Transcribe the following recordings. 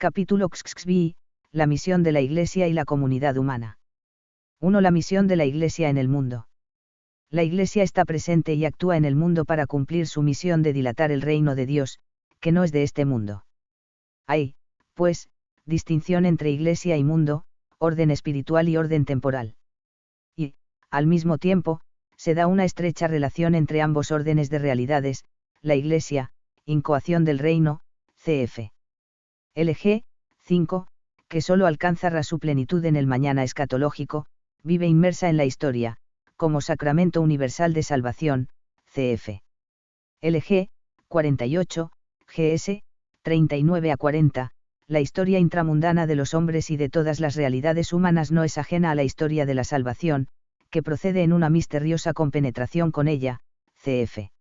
Capítulo XXV, la misión de la Iglesia y la comunidad humana. 1. La misión de la Iglesia en el mundo. La Iglesia está presente y actúa en el mundo para cumplir su misión de dilatar el reino de Dios, que no es de este mundo. Hay, pues, distinción entre Iglesia y mundo, orden espiritual y orden temporal. Y, al mismo tiempo, se da una estrecha relación entre ambos órdenes de realidades, la Iglesia, incoación del reino, cf. LG 5, que solo alcanza su plenitud en el mañana escatológico, vive inmersa en la historia, como sacramento universal de salvación, cf. LG 48, GS 39 a 40, la historia intramundana de los hombres y de todas las realidades humanas no es ajena a la historia de la salvación, que procede en una misteriosa compenetración con ella, cf.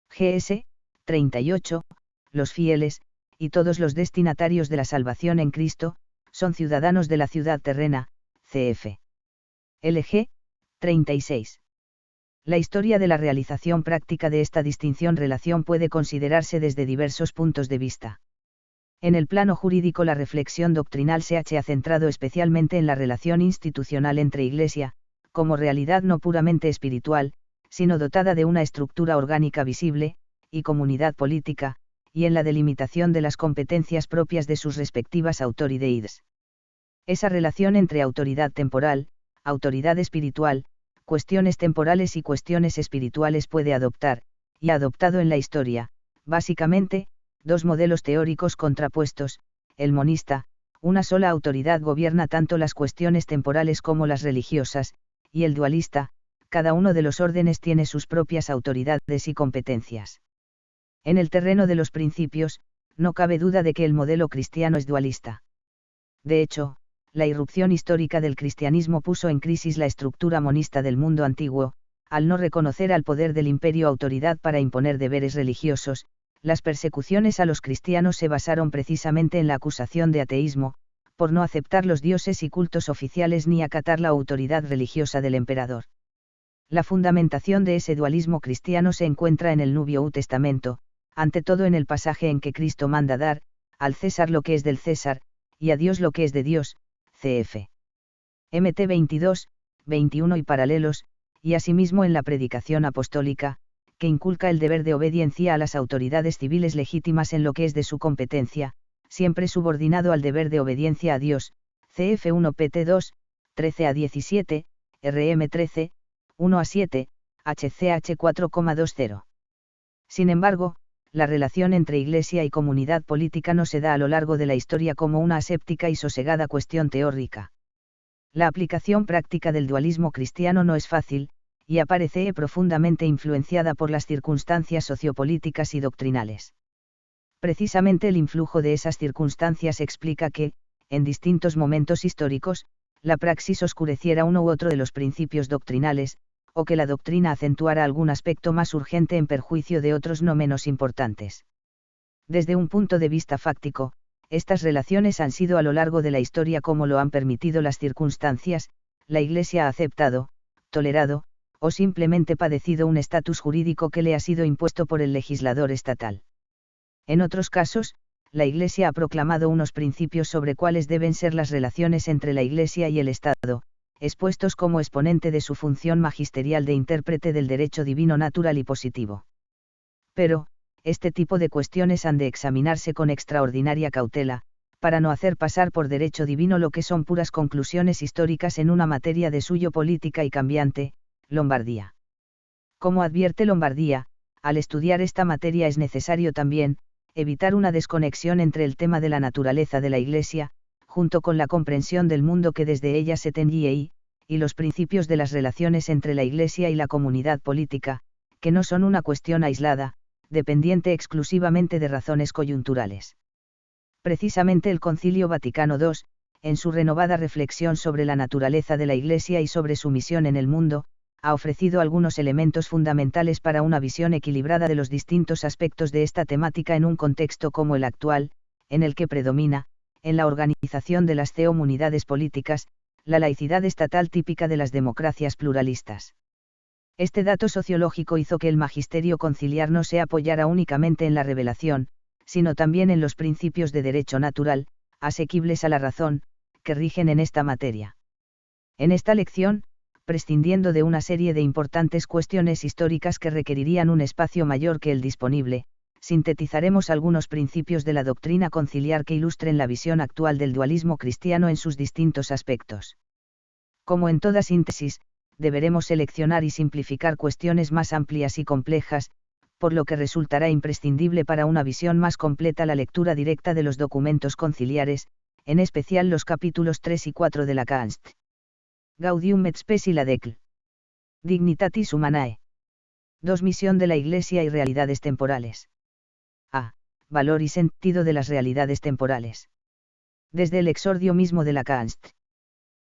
GS 38, los fieles, y todos los destinatarios de la salvación en Cristo, son ciudadanos de la ciudad terrena, cf. LG 36. La historia de la realización práctica de esta distinción-relación puede considerarse desde diversos puntos de vista. En el plano jurídico, la reflexión doctrinal se ha centrado especialmente en la relación institucional entre Iglesia, como realidad no puramente espiritual, sino dotada de una estructura orgánica visible, y comunidad política, y en la delimitación de las competencias propias de sus respectivas autoridades. Esa relación entre autoridad temporal, autoridad espiritual, cuestiones temporales y cuestiones espirituales puede adoptar, y ha adoptado en la historia, básicamente, dos modelos teóricos contrapuestos: el monista, una sola autoridad gobierna tanto las cuestiones temporales como las religiosas, y el dualista, cada uno de los órdenes tiene sus propias autoridades y competencias. En el terreno de los principios, no cabe duda de que el modelo cristiano es dualista. De hecho, la irrupción histórica del cristianismo puso en crisis la estructura monista del mundo antiguo, al no reconocer al poder del imperio autoridad para imponer deberes religiosos. Las persecuciones a los cristianos se basaron precisamente en la acusación de ateísmo, por no aceptar los dioses y cultos oficiales ni acatar la autoridad religiosa del emperador. La fundamentación de ese dualismo cristiano se encuentra en el Nuevo Testamento, ante todo en el pasaje en que Cristo manda dar, al César lo que es del César, y a Dios lo que es de Dios, cf. Mt 22, 21 y paralelos, y asimismo en la predicación apostólica, que inculca el deber de obediencia a las autoridades civiles legítimas en lo que es de su competencia, siempre subordinado al deber de obediencia a Dios, cf. 1 Pt 2, 13 a 17, Rm 13, 1 a 7, HCH 4,20. Sin embargo, la relación entre Iglesia y comunidad política no se da a lo largo de la historia como una aséptica y sosegada cuestión teórica. La aplicación práctica del dualismo cristiano no es fácil, y aparece profundamente influenciada por las circunstancias sociopolíticas y doctrinales. Precisamente el influjo de esas circunstancias explica que, en distintos momentos históricos, la praxis oscureciera uno u otro de los principios doctrinales, o que la doctrina acentuara algún aspecto más urgente en perjuicio de otros no menos importantes. Desde un punto de vista fáctico, estas relaciones han sido a lo largo de la historia como lo han permitido las circunstancias. La Iglesia ha aceptado, tolerado, o simplemente padecido un estatus jurídico que le ha sido impuesto por el legislador estatal. En otros casos, la Iglesia ha proclamado unos principios sobre cuáles deben ser las relaciones entre la Iglesia y el Estado, expuestos como exponente de su función magisterial de intérprete del derecho divino natural y positivo. Pero, este tipo de cuestiones han de examinarse con extraordinaria cautela, para no hacer pasar por derecho divino lo que son puras conclusiones históricas en una materia de suyo política y cambiante, Lombardía. Como advierte Lombardía, al estudiar esta materia es necesario también, evitar una desconexión entre el tema de la naturaleza de la Iglesia, junto con la comprensión del mundo que desde ella se tenye y los principios de las relaciones entre la Iglesia y la comunidad política, que no son una cuestión aislada, dependiente exclusivamente de razones coyunturales. Precisamente el Concilio Vaticano II, en su renovada reflexión sobre la naturaleza de la Iglesia y sobre su misión en el mundo, ha ofrecido algunos elementos fundamentales para una visión equilibrada de los distintos aspectos de esta temática en un contexto como el actual, en el que predomina, en la organización de las comunidades políticas, la laicidad estatal típica de las democracias pluralistas. Este dato sociológico hizo que el magisterio conciliar no se apoyara únicamente en la revelación, sino también en los principios de derecho natural, asequibles a la razón, que rigen en esta materia. En esta lección, prescindiendo de una serie de importantes cuestiones históricas que requerirían un espacio mayor que el disponible, sintetizaremos algunos principios de la doctrina conciliar que ilustren la visión actual del dualismo cristiano en sus distintos aspectos. Como en toda síntesis, deberemos seleccionar y simplificar cuestiones más amplias y complejas, por lo que resultará imprescindible para una visión más completa la lectura directa de los documentos conciliares, en especial los capítulos 3 y 4 de la Kanst. Gaudium et Spes y la Decl. Dignitatis Humanae. 2. Misión de la Iglesia y realidades temporales. A. Valor y sentido de las realidades temporales. Desde el exordio mismo de la Kanst.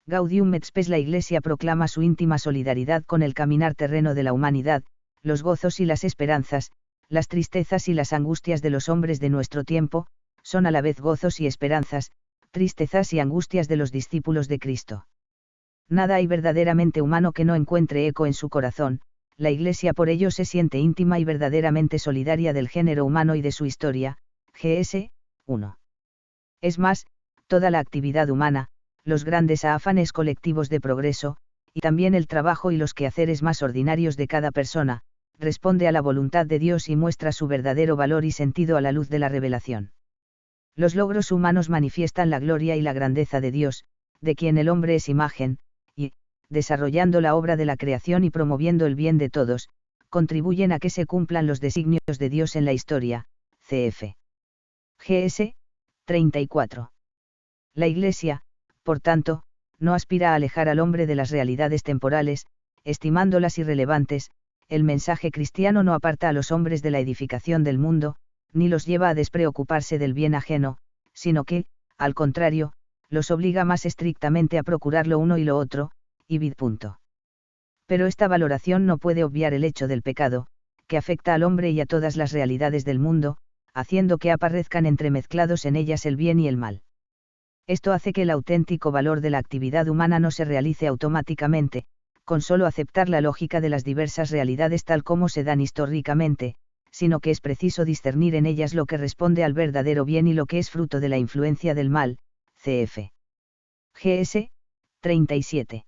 Gaudium et Spes, la Iglesia proclama su íntima solidaridad con el caminar terreno de la humanidad, los gozos y las esperanzas, las tristezas y las angustias de los hombres de nuestro tiempo, son a la vez gozos y esperanzas, tristezas y angustias de los discípulos de Cristo. Nada hay verdaderamente humano que no encuentre eco en su corazón, la Iglesia por ello se siente íntima y verdaderamente solidaria del género humano y de su historia. Gs. 1. Es más, toda la actividad humana, los grandes afanes colectivos de progreso, y también el trabajo y los quehaceres más ordinarios de cada persona, responde a la voluntad de Dios y muestra su verdadero valor y sentido a la luz de la revelación. Los logros humanos manifiestan la gloria y la grandeza de Dios, de quien el hombre es imagen, y, desarrollando la obra de la creación y promoviendo el bien de todos, contribuyen a que se cumplan los designios de Dios en la historia. Cf. Gs. 34. La Iglesia, por tanto, no aspira a alejar al hombre de las realidades temporales, estimándolas irrelevantes. El mensaje cristiano no aparta a los hombres de la edificación del mundo, ni los lleva a despreocuparse del bien ajeno, sino que, al contrario, los obliga más estrictamente a procurar lo uno y lo otro, y vid. Pero esta valoración no puede obviar el hecho del pecado, que afecta al hombre y a todas las realidades del mundo, haciendo que aparezcan entremezclados en ellas el bien y el mal. Esto hace que el auténtico valor de la actividad humana no se realice automáticamente, con solo aceptar la lógica de las diversas realidades tal como se dan históricamente, sino que es preciso discernir en ellas lo que responde al verdadero bien y lo que es fruto de la influencia del mal. Cf. Gs. 37.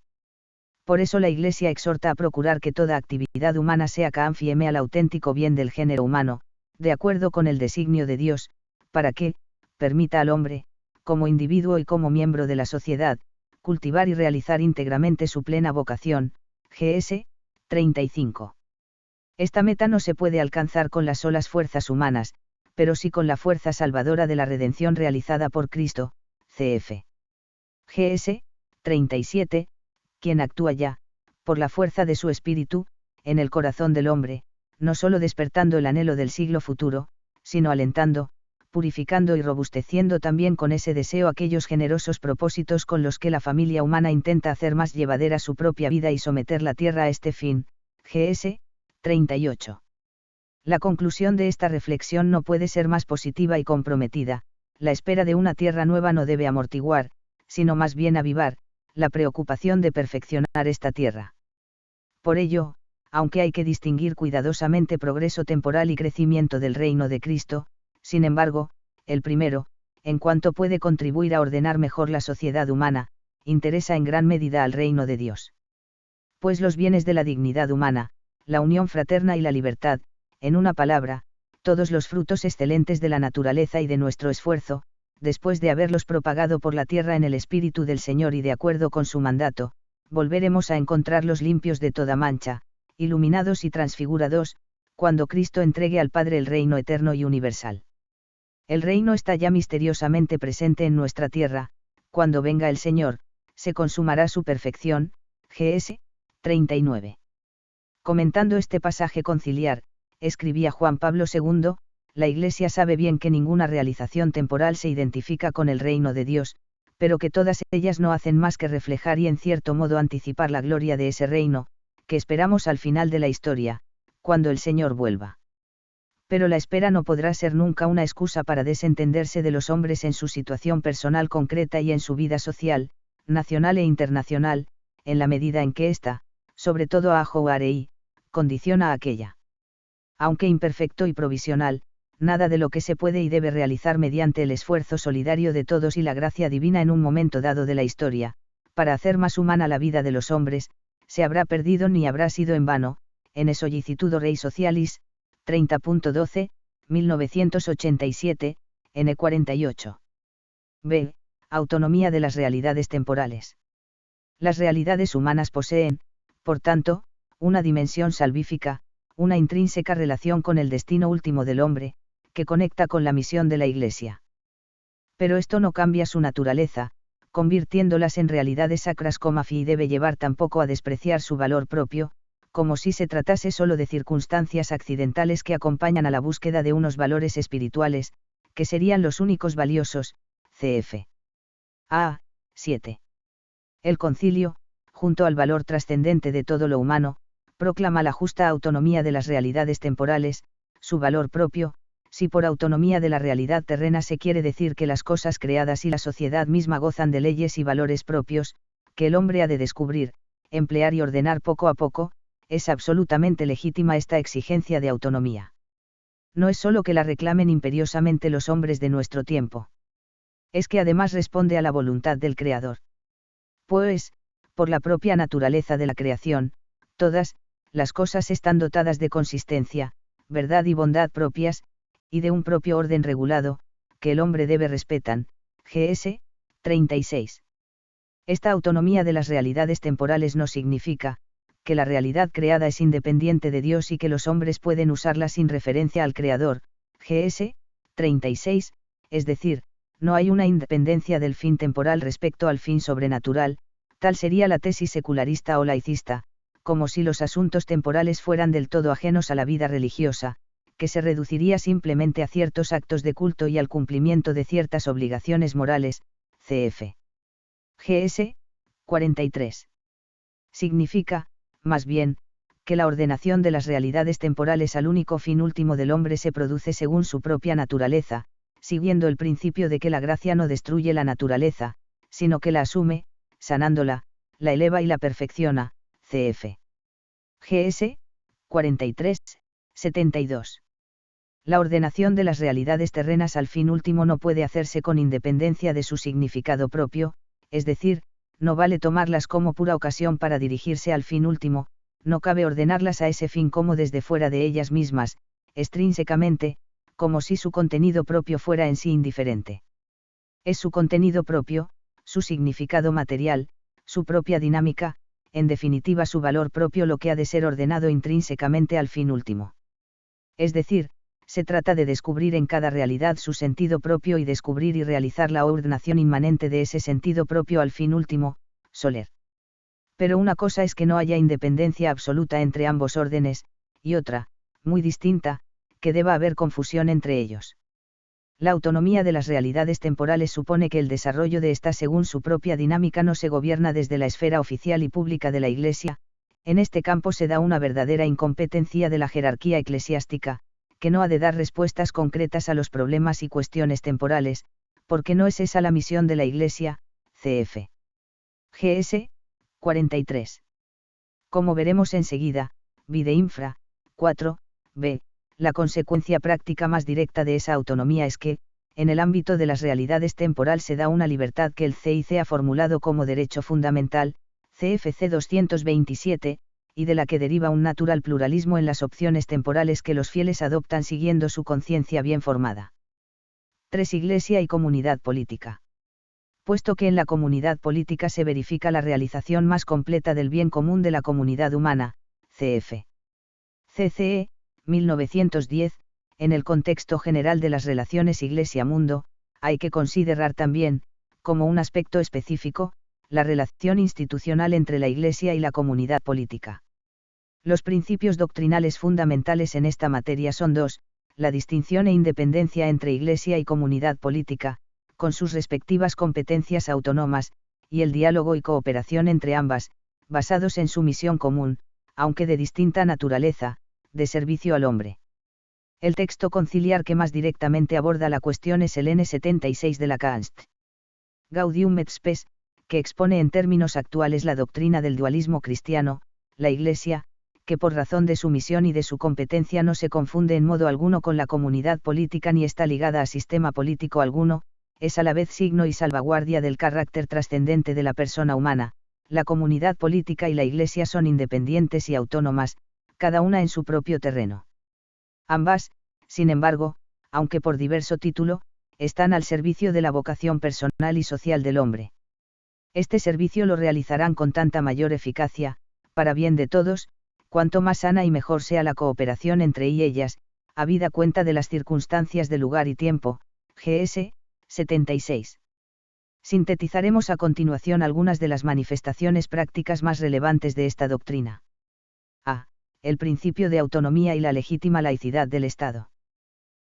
Por eso la Iglesia exhorta a procurar que toda actividad humana sea confieme al auténtico bien del género humano, de acuerdo con el designio de Dios, para que, permita al hombre, como individuo y como miembro de la sociedad, cultivar y realizar íntegramente su plena vocación. Gs. 35. Esta meta no se puede alcanzar con las solas fuerzas humanas, pero sí con la fuerza salvadora de la redención realizada por Cristo. Cf. Gs. 37, quien actúa ya, por la fuerza de su espíritu, en el corazón del hombre, no solo despertando el anhelo del siglo futuro, sino alentando, purificando y robusteciendo también con ese deseo aquellos generosos propósitos con los que la familia humana intenta hacer más llevadera su propia vida y someter la tierra a este fin. Gs. 38. La conclusión de esta reflexión no puede ser más positiva y comprometida. La espera de una tierra nueva no debe amortiguar, sino más bien avivar, la preocupación de perfeccionar esta tierra. Por ello, aunque hay que distinguir cuidadosamente progreso temporal y crecimiento del reino de Cristo, sin embargo, el primero, en cuanto puede contribuir a ordenar mejor la sociedad humana, interesa en gran medida al reino de Dios. Pues los bienes de la dignidad humana, la unión fraterna y la libertad, en una palabra, todos los frutos excelentes de la naturaleza y de nuestro esfuerzo, después de haberlos propagado por la tierra en el Espíritu del Señor y de acuerdo con su mandato, volveremos a encontrarlos limpios de toda mancha, iluminados y transfigurados, cuando Cristo entregue al Padre el reino eterno y universal. El reino está ya misteriosamente presente en nuestra tierra, cuando venga el Señor, se consumará su perfección. Gs. 39. Comentando este pasaje conciliar, escribía Juan Pablo II, la Iglesia sabe bien que ninguna realización temporal se identifica con el reino de Dios, pero que todas ellas no hacen más que reflejar y en cierto modo anticipar la gloria de ese reino, que esperamos al final de la historia, cuando el Señor vuelva. Pero la espera no podrá ser nunca una excusa para desentenderse de los hombres en su situación personal concreta y en su vida social, nacional e internacional, en la medida en que ésta, sobre todo a Jouarei, condiciona a aquella. Aunque imperfecto y provisional, nada de lo que se puede y debe realizar mediante el esfuerzo solidario de todos y la gracia divina en un momento dado de la historia, para hacer más humana la vida de los hombres, se habrá perdido ni habrá sido en vano, en Sollicitudo Rei Socialis, 30.12, 1987, N48. B. Autonomía de las realidades temporales. Las realidades humanas poseen, por tanto, una dimensión salvífica, una intrínseca relación con el destino último del hombre, que conecta con la misión de la Iglesia. Pero esto no cambia su naturaleza, convirtiéndolas en realidades sacras como y debe llevar tampoco a despreciar su valor propio, como si se tratase solo de circunstancias accidentales que acompañan a la búsqueda de unos valores espirituales, que serían los únicos valiosos, cf. A. 7. El concilio, junto al valor trascendente de todo lo humano, proclama la justa autonomía de las realidades temporales, su valor propio, si por autonomía de la realidad terrena se quiere decir que las cosas creadas y la sociedad misma gozan de leyes y valores propios, que el hombre ha de descubrir, emplear y ordenar poco a poco, es absolutamente legítima esta exigencia de autonomía. No es solo que la reclamen imperiosamente los hombres de nuestro tiempo. Es que además responde a la voluntad del Creador. Pues, por la propia naturaleza de la creación, todas, las cosas están dotadas de consistencia, verdad y bondad propias, y de un propio orden regulado, que el hombre debe respetar. GS. 36. Esta autonomía de las realidades temporales no significa, que la realidad creada es independiente de Dios y que los hombres pueden usarla sin referencia al Creador. GS. 36, es decir, no hay una independencia del fin temporal respecto al fin sobrenatural, tal sería la tesis secularista o laicista, como si los asuntos temporales fueran del todo ajenos a la vida religiosa, que se reduciría simplemente a ciertos actos de culto y al cumplimiento de ciertas obligaciones morales, cf. GS. 43. Significa, más bien, que la ordenación de las realidades temporales al único fin último del hombre se produce según su propia naturaleza, siguiendo el principio de que la gracia no destruye la naturaleza, sino que la asume, sanándola, la eleva y la perfecciona, cf. GS. 43, 72. La ordenación de las realidades terrenas al fin último no puede hacerse con independencia de su significado propio, es decir, no vale tomarlas como pura ocasión para dirigirse al fin último, no cabe ordenarlas a ese fin como desde fuera de ellas mismas, extrínsecamente, como si su contenido propio fuera en sí indiferente. Es su contenido propio, su significado material, su propia dinámica, en definitiva su valor propio lo que ha de ser ordenado intrínsecamente al fin último. Es decir, se trata de descubrir en cada realidad su sentido propio y descubrir y realizar la ordenación inmanente de ese sentido propio al fin último, Soler. Pero una cosa es que no haya independencia absoluta entre ambos órdenes, y otra, muy distinta, que deba haber confusión entre ellos. La autonomía de las realidades temporales supone que el desarrollo de esta según su propia dinámica no se gobierna desde la esfera oficial y pública de la Iglesia, en este campo se da una verdadera incompetencia de la jerarquía eclesiástica, que no ha de dar respuestas concretas a los problemas y cuestiones temporales, porque no es esa la misión de la Iglesia, cf. GS. 43. Como veremos enseguida, vide infra, 4, b, la consecuencia práctica más directa de esa autonomía es que, en el ámbito de las realidades temporal se da una libertad que el CIC ha formulado como derecho fundamental, CFC 227, y de la que deriva un natural pluralismo en las opciones temporales que los fieles adoptan siguiendo su conciencia bien formada. 3. Iglesia y comunidad política. Puesto que en la comunidad política se verifica la realización más completa del bien común de la comunidad humana, cf. CCE, 1910, en el contexto general de las relaciones Iglesia-mundo, hay que considerar también, como un aspecto específico, la relación institucional entre la Iglesia y la comunidad política. Los principios doctrinales fundamentales en esta materia son dos: la distinción e independencia entre Iglesia y comunidad política, con sus respectivas competencias autónomas, y el diálogo y cooperación entre ambas, basados en su misión común, aunque de distinta naturaleza, de servicio al hombre. El texto conciliar que más directamente aborda la cuestión es el N76 de la Kanst. Gaudium et Spes, que expone en términos actuales la doctrina del dualismo cristiano, la Iglesia, que por razón de su misión y de su competencia no se confunde en modo alguno con la comunidad política ni está ligada a sistema político alguno, es a la vez signo y salvaguardia del carácter trascendente de la persona humana. La comunidad política y la Iglesia son independientes y autónomas, cada una en su propio terreno. Ambas, sin embargo, aunque por diverso título, están al servicio de la vocación personal y social del hombre. Este servicio lo realizarán con tanta mayor eficacia, para bien de todos, cuanto más sana y mejor sea la cooperación entre ellas, habida cuenta de las circunstancias de lugar y tiempo. GS 76. Sintetizaremos a continuación algunas de las manifestaciones prácticas más relevantes de esta doctrina. A. El principio de autonomía y la legítima laicidad del Estado.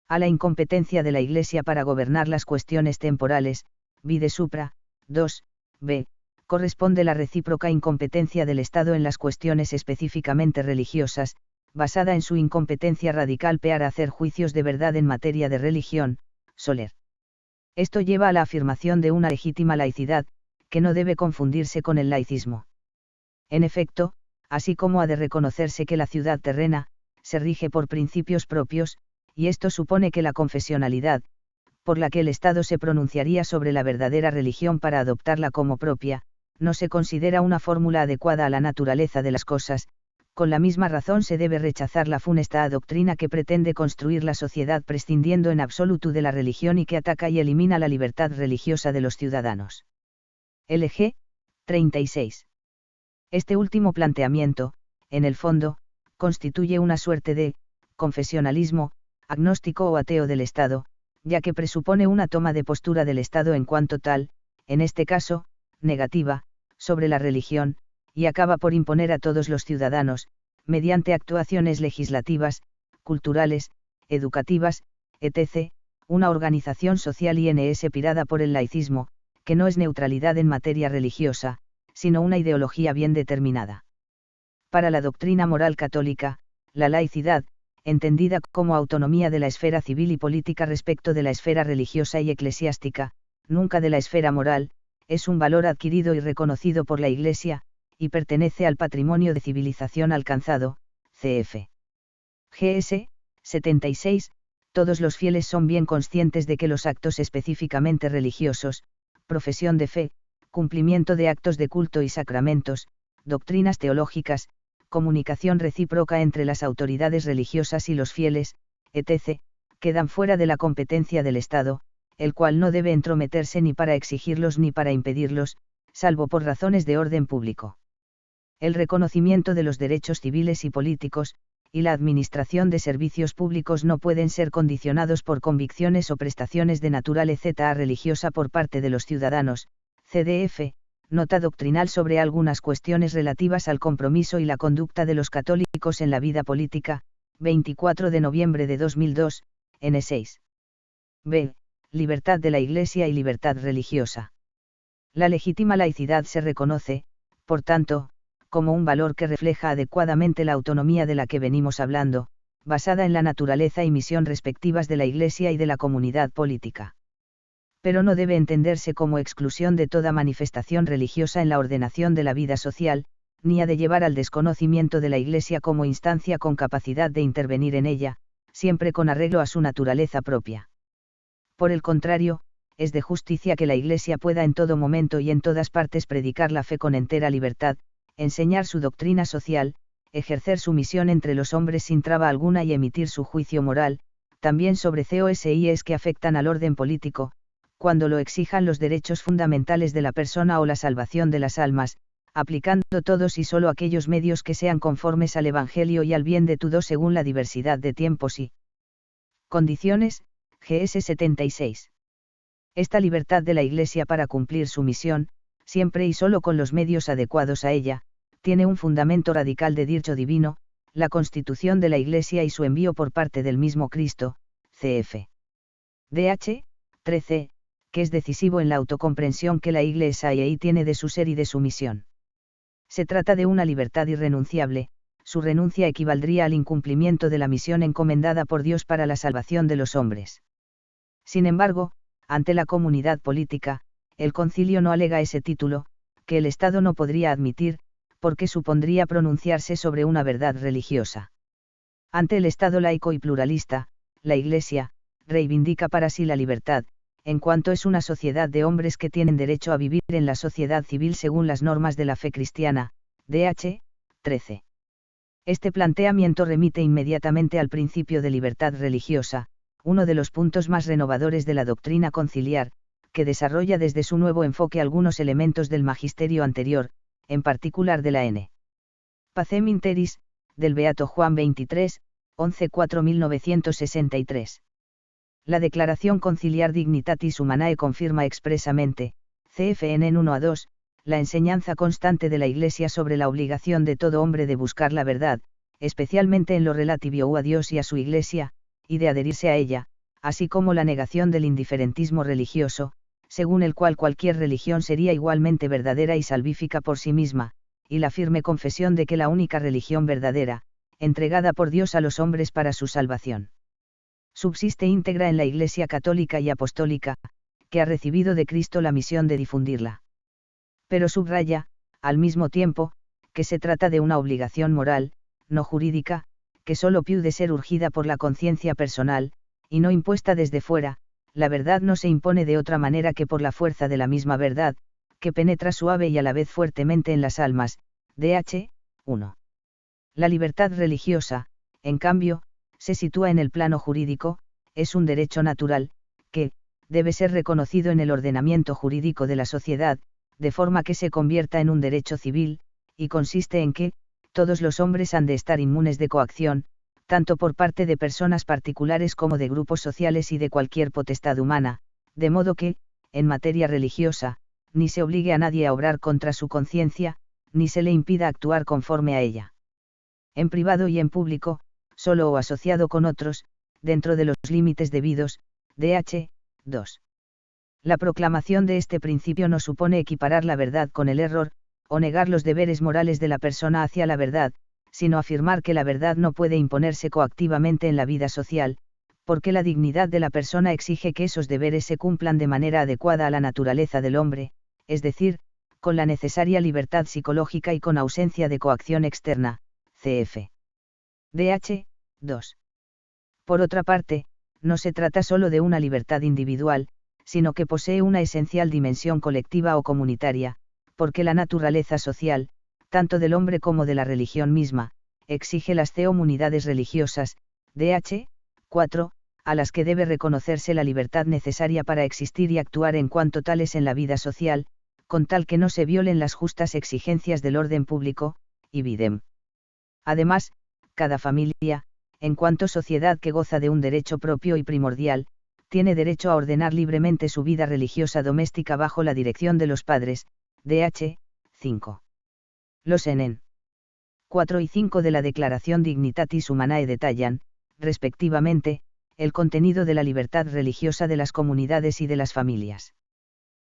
A la incompetencia de la Iglesia para gobernar las cuestiones temporales, vide supra. 2. B. Corresponde la recíproca incompetencia del Estado en las cuestiones específicamente religiosas, basada en su incompetencia radical para hacer juicios de verdad en materia de religión. Soler. Esto lleva a la afirmación de una legítima laicidad, que no debe confundirse con el laicismo. En efecto, así como ha de reconocerse que la ciudad terrena, se rige por principios propios, y esto supone que la confesionalidad, por la que el Estado se pronunciaría sobre la verdadera religión para adoptarla como propia, no se considera una fórmula adecuada a la naturaleza de las cosas, con la misma razón se debe rechazar la funesta doctrina que pretende construir la sociedad prescindiendo en absoluto de la religión y que ataca y elimina la libertad religiosa de los ciudadanos. LG 36. Este último planteamiento, en el fondo, constituye una suerte de confesionalismo agnóstico o ateo del Estado, ya que presupone una toma de postura del Estado en cuanto tal, en este caso, negativa, sobre la religión, y acaba por imponer a todos los ciudadanos, mediante actuaciones legislativas, culturales, educativas, etc., una organización social INS pirada por el laicismo, que no es neutralidad en materia religiosa, sino una ideología bien determinada. Para la doctrina moral católica, la laicidad, entendida como autonomía de la esfera civil y política respecto de la esfera religiosa y eclesiástica, nunca de la esfera moral, es un valor adquirido y reconocido por la Iglesia, y pertenece al patrimonio de civilización alcanzado. Cf. GS 76. Todos los fieles son bien conscientes de que los actos específicamente religiosos, profesión de fe, cumplimiento de actos de culto y sacramentos, doctrinas teológicas, comunicación recíproca entre las autoridades religiosas y los fieles, etc., quedan fuera de la competencia del Estado, el cual no debe entrometerse ni para exigirlos ni para impedirlos, salvo por razones de orden público. El reconocimiento de los derechos civiles y políticos, y la administración de servicios públicos no pueden ser condicionados por convicciones o prestaciones de naturaleza religiosa por parte de los ciudadanos. CDF, nota doctrinal sobre algunas cuestiones relativas al compromiso y la conducta de los católicos en la vida política, 24 de noviembre de 2002, N6. B. Libertad de la Iglesia y libertad religiosa. La legítima laicidad se reconoce, por tanto, como un valor que refleja adecuadamente la autonomía de la que venimos hablando, basada en la naturaleza y misión respectivas de la Iglesia y de la comunidad política. Pero no debe entenderse como exclusión de toda manifestación religiosa en la ordenación de la vida social, ni ha de llevar al desconocimiento de la Iglesia como instancia con capacidad de intervenir en ella, siempre con arreglo a su naturaleza propia. Por el contrario, es de justicia que la Iglesia pueda en todo momento y en todas partes predicar la fe con entera libertad, enseñar su doctrina social, ejercer su misión entre los hombres sin traba alguna y emitir su juicio moral, también sobre COSIs que afectan al orden político, cuando lo exijan los derechos fundamentales de la persona o la salvación de las almas, aplicando todos y solo aquellos medios que sean conformes al Evangelio y al bien de todos según la diversidad de tiempos y condiciones. GS 76. Esta libertad de la Iglesia para cumplir su misión, siempre y solo con los medios adecuados a ella, tiene un fundamento radical de derecho divino, la constitución de la Iglesia y su envío por parte del mismo Cristo. Cf. DH 13, que es decisivo en la autocomprensión que la Iglesia tiene de su ser y de su misión. Se trata de una libertad irrenunciable, su renuncia equivaldría al incumplimiento de la misión encomendada por Dios para la salvación de los hombres. Sin embargo, ante la comunidad política, el concilio no alega ese título, que el Estado no podría admitir, porque supondría pronunciarse sobre una verdad religiosa. Ante el Estado laico y pluralista, la Iglesia reivindica para sí la libertad, en cuanto es una sociedad de hombres que tienen derecho a vivir en la sociedad civil según las normas de la fe cristiana, DH 13. Este planteamiento remite inmediatamente al principio de libertad religiosa, uno de los puntos más renovadores de la doctrina conciliar, que desarrolla desde su nuevo enfoque algunos elementos del magisterio anterior, en particular de la N. Pacem in Terris, del Beato Juan 23, 11-4-1963. La Declaración Conciliar Dignitatis Humanae confirma expresamente, CFN en 1-2, la enseñanza constante de la Iglesia sobre la obligación de todo hombre de buscar la verdad, especialmente en lo relativo a Dios y a su Iglesia, y de adherirse a ella, así como la negación del indiferentismo religioso, según el cual cualquier religión sería igualmente verdadera y salvífica por sí misma, y la firme confesión de que la única religión verdadera, entregada por Dios a los hombres para su salvación, subsiste íntegra en la Iglesia católica y apostólica, que ha recibido de Cristo la misión de difundirla. Pero subraya, al mismo tiempo, que se trata de una obligación moral, no jurídica, que solo puede ser urgida por la conciencia personal, y no impuesta desde fuera. La verdad no se impone de otra manera que por la fuerza de la misma verdad, que penetra suave y a la vez fuertemente en las almas, DH 1. La libertad religiosa, en cambio, se sitúa en el plano jurídico, es un derecho natural, que debe ser reconocido en el ordenamiento jurídico de la sociedad, de forma que se convierta en un derecho civil, y consiste en que, todos los hombres han de estar inmunes de coacción, tanto por parte de personas particulares como de grupos sociales y de cualquier potestad humana, de modo que, en materia religiosa, ni se obligue a nadie a obrar contra su conciencia, ni se le impida actuar conforme a ella. En privado y en público, solo o asociado con otros, dentro de los límites debidos, DH 2. La proclamación de este principio no supone equiparar la verdad con el error, o negar los deberes morales de la persona hacia la verdad, sino afirmar que la verdad no puede imponerse coactivamente en la vida social, porque la dignidad de la persona exige que esos deberes se cumplan de manera adecuada a la naturaleza del hombre, es decir, con la necesaria libertad psicológica y con ausencia de coacción externa, cf. DH 2. Por otra parte, no se trata solo de una libertad individual, sino que posee una esencial dimensión colectiva o comunitaria, porque la naturaleza social, tanto del hombre como de la religión misma, exige las comunidades religiosas, DH 4, a las que debe reconocerse la libertad necesaria para existir y actuar en cuanto tales en la vida social, con tal que no se violen las justas exigencias del orden público, y videm. Además, cada familia, en cuanto sociedad que goza de un derecho propio y primordial, tiene derecho a ordenar libremente su vida religiosa doméstica bajo la dirección de los padres, DH 5. Los NN 4 y 5 de la Declaración Dignitatis Humanae detallan, respectivamente, el contenido de la libertad religiosa de las comunidades y de las familias.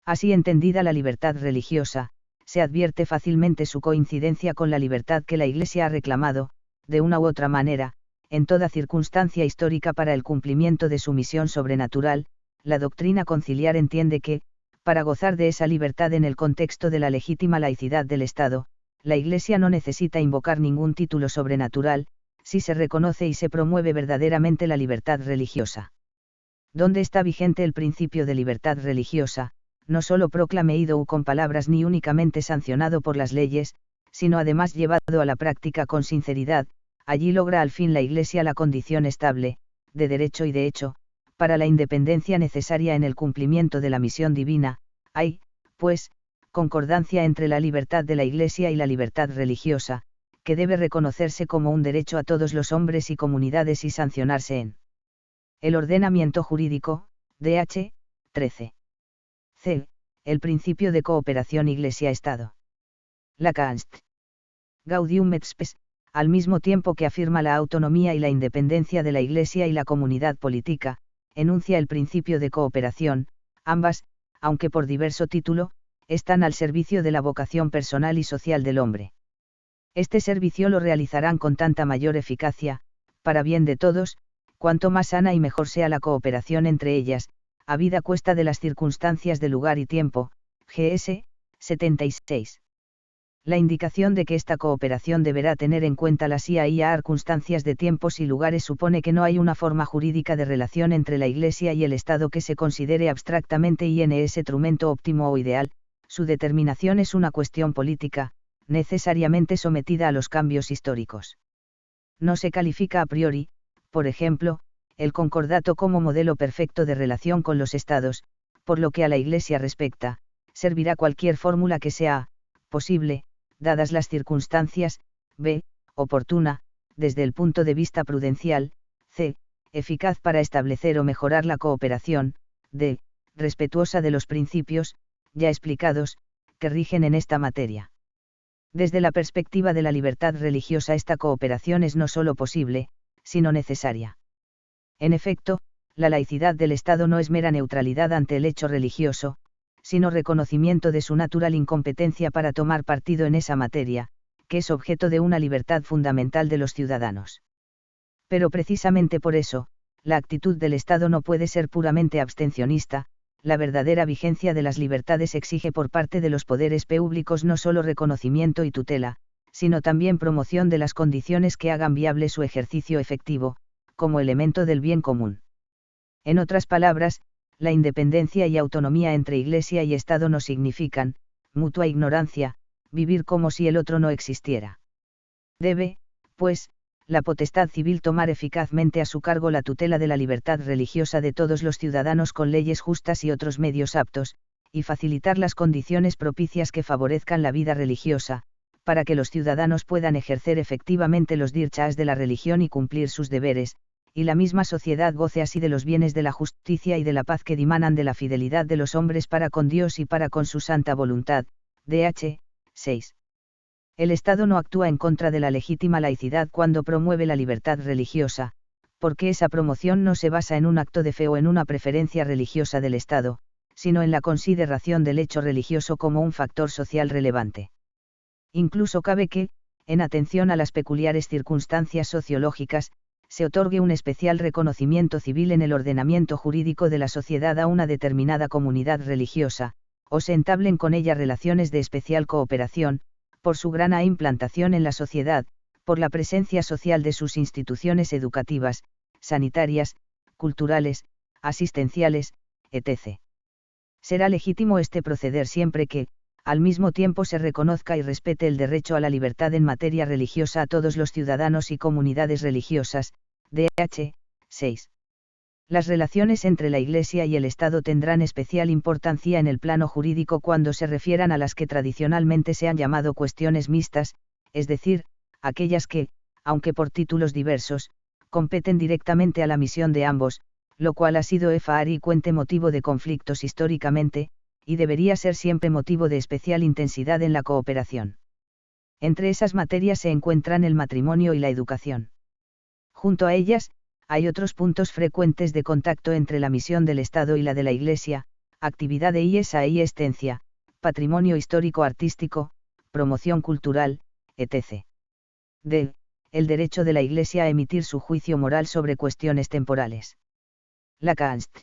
Así entendida la libertad religiosa, se advierte fácilmente su coincidencia con la libertad que la Iglesia ha reclamado, de una u otra manera, en toda circunstancia histórica para el cumplimiento de su misión sobrenatural. La doctrina conciliar entiende que, para gozar de esa libertad en el contexto de la legítima laicidad del Estado, la Iglesia no necesita invocar ningún título sobrenatural, si se reconoce y se promueve verdaderamente la libertad religiosa. Donde está vigente el principio de libertad religiosa, no solo proclameído con palabras ni únicamente sancionado por las leyes, sino además llevado a la práctica con sinceridad, allí logra al fin la Iglesia la condición estable, de derecho y de hecho, para la independencia necesaria en el cumplimiento de la misión divina. Hay, pues, concordancia entre la libertad de la Iglesia y la libertad religiosa, que debe reconocerse como un derecho a todos los hombres y comunidades y sancionarse en el ordenamiento jurídico, DH 13. C. El principio de cooperación Iglesia-Estado. La Const. Gaudium et Spes, al mismo tiempo que afirma la autonomía y la independencia de la Iglesia y la comunidad política, enuncia el principio de cooperación. Ambas, aunque por diverso título, están al servicio de la vocación personal y social del hombre. Este servicio lo realizarán con tanta mayor eficacia, para bien de todos, cuanto más sana y mejor sea la cooperación entre ellas, habida cuesta de las circunstancias de lugar y tiempo. GS 76. La indicación de que esta cooperación deberá tener en cuenta las circunstancias de tiempos y lugares supone que no hay una forma jurídica de relación entre la Iglesia y el Estado que se considere abstractamente ese instrumento óptimo o ideal. Su determinación es una cuestión política, necesariamente sometida a los cambios históricos. No se califica a priori, por ejemplo, el concordato como modelo perfecto de relación con los Estados, por lo que a la Iglesia respecta, servirá cualquier fórmula que sea posible, dadas las circunstancias, b. Oportuna, desde el punto de vista prudencial, c. Eficaz para establecer o mejorar la cooperación, d. Respetuosa de los principios, ya explicados, que rigen en esta materia. Desde la perspectiva de la libertad religiosa, esta cooperación es no solo posible, sino necesaria. En efecto, la laicidad del Estado no es mera neutralidad ante el hecho religioso, sino reconocimiento de su natural incompetencia para tomar partido en esa materia, que es objeto de una libertad fundamental de los ciudadanos. Pero precisamente por eso, la actitud del Estado no puede ser puramente abstencionista. La verdadera vigencia de las libertades exige por parte de los poderes públicos no solo reconocimiento y tutela, sino también promoción de las condiciones que hagan viable su ejercicio efectivo, como elemento del bien común. En otras palabras, la independencia y autonomía entre Iglesia y Estado no significan, mutua ignorancia, vivir como si el otro no existiera. Debe, pues, la potestad civil tomar eficazmente a su cargo la tutela de la libertad religiosa de todos los ciudadanos con leyes justas y otros medios aptos, y facilitar las condiciones propicias que favorezcan la vida religiosa, para que los ciudadanos puedan ejercer efectivamente los derechos de la religión y cumplir sus deberes, y la misma sociedad goce así de los bienes de la justicia y de la paz que dimanan de la fidelidad de los hombres para con Dios y para con su santa voluntad. Dh. 6. El Estado no actúa en contra de la legítima laicidad cuando promueve la libertad religiosa, porque esa promoción no se basa en un acto de fe o en una preferencia religiosa del Estado, sino en la consideración del hecho religioso como un factor social relevante. Incluso cabe que, en atención a las peculiares circunstancias sociológicas, se otorgue un especial reconocimiento civil en el ordenamiento jurídico de la sociedad a una determinada comunidad religiosa, o se entablen con ella relaciones de especial cooperación, por su gran implantación en la sociedad, por la presencia social de sus instituciones educativas, sanitarias, culturales, asistenciales, etc. Será legítimo este proceder siempre que, al mismo tiempo, se reconozca y respete el derecho a la libertad en materia religiosa a todos los ciudadanos y comunidades religiosas. Dh. 6. Las relaciones entre la Iglesia y el Estado tendrán especial importancia en el plano jurídico cuando se refieran a las que tradicionalmente se han llamado cuestiones mixtas, es decir, aquellas que, aunque por títulos diversos, competen directamente a la misión de ambos, lo cual ha sido frecuente motivo de conflictos históricamente, y debería ser siempre motivo de especial intensidad en la cooperación. Entre esas materias se encuentran el matrimonio y la educación. Junto a ellas, hay otros puntos frecuentes de contacto entre la misión del Estado y la de la Iglesia: actividad de IESA y estencia, patrimonio histórico-artístico, promoción cultural, etc. D. El derecho de la Iglesia a emitir su juicio moral sobre cuestiones temporales. La Const.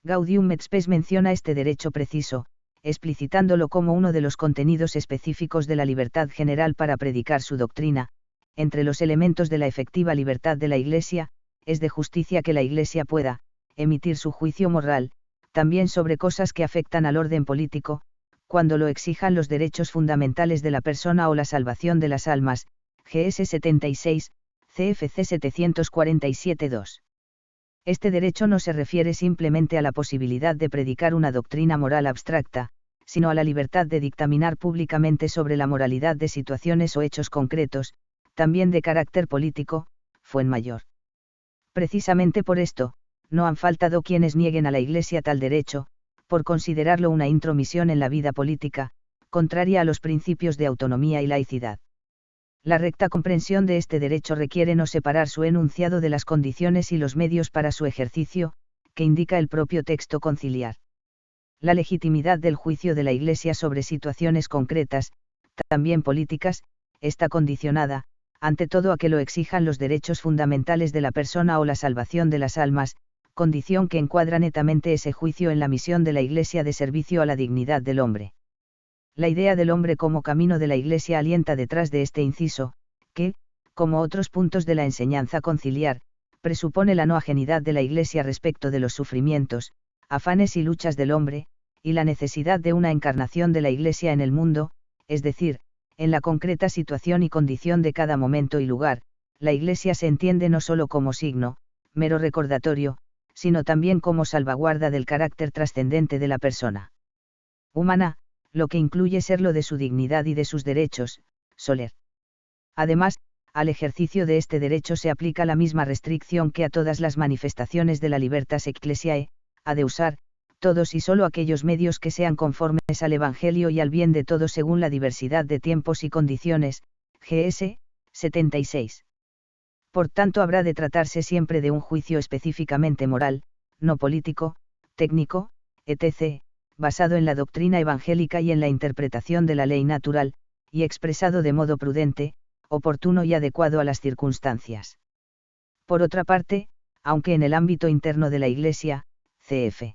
Gaudium et Spes menciona este derecho preciso, explicitándolo como uno de los contenidos específicos de la libertad general para predicar su doctrina. Entre los elementos de la efectiva libertad de la Iglesia, es de justicia que la Iglesia pueda emitir su juicio moral, también sobre cosas que afectan al orden político, cuando lo exijan los derechos fundamentales de la persona o la salvación de las almas. GS 76, CFC 747-2. Este derecho no se refiere simplemente a la posibilidad de predicar una doctrina moral abstracta, sino a la libertad de dictaminar públicamente sobre la moralidad de situaciones o hechos concretos, también de carácter político. Fuenmayor. Precisamente por esto, no han faltado quienes nieguen a la Iglesia tal derecho, por considerarlo una intromisión en la vida política, contraria a los principios de autonomía y laicidad. La recta comprensión de este derecho requiere no separar su enunciado de las condiciones y los medios para su ejercicio, que indica el propio texto conciliar. La legitimidad del juicio de la Iglesia sobre situaciones concretas, también políticas, está condicionada, ante todo, a que lo exijan los derechos fundamentales de la persona o la salvación de las almas, condición que encuadra netamente ese juicio en la misión de la Iglesia de servicio a la dignidad del hombre. La idea del hombre como camino de la Iglesia alienta detrás de este inciso, que, como otros puntos de la enseñanza conciliar, presupone la no ajenidad de la Iglesia respecto de los sufrimientos, afanes y luchas del hombre, y la necesidad de una encarnación de la Iglesia en el mundo, es decir, en la concreta situación y condición de cada momento y lugar. La Iglesia se entiende no solo como signo, mero recordatorio, sino también como salvaguarda del carácter trascendente de la persona humana, lo que incluye serlo de su dignidad y de sus derechos, soler. Además, al ejercicio de este derecho se aplica la misma restricción que a todas las manifestaciones de la libertas ecclesiae, ha de usar, todos y solo aquellos medios que sean conformes al Evangelio y al bien de todos según la diversidad de tiempos y condiciones, GS 76. Por tanto, habrá de tratarse siempre de un juicio específicamente moral, no político, técnico, etc., basado en la doctrina evangélica y en la interpretación de la ley natural, y expresado de modo prudente, oportuno y adecuado a las circunstancias. Por otra parte, aunque en el ámbito interno de la Iglesia, cf.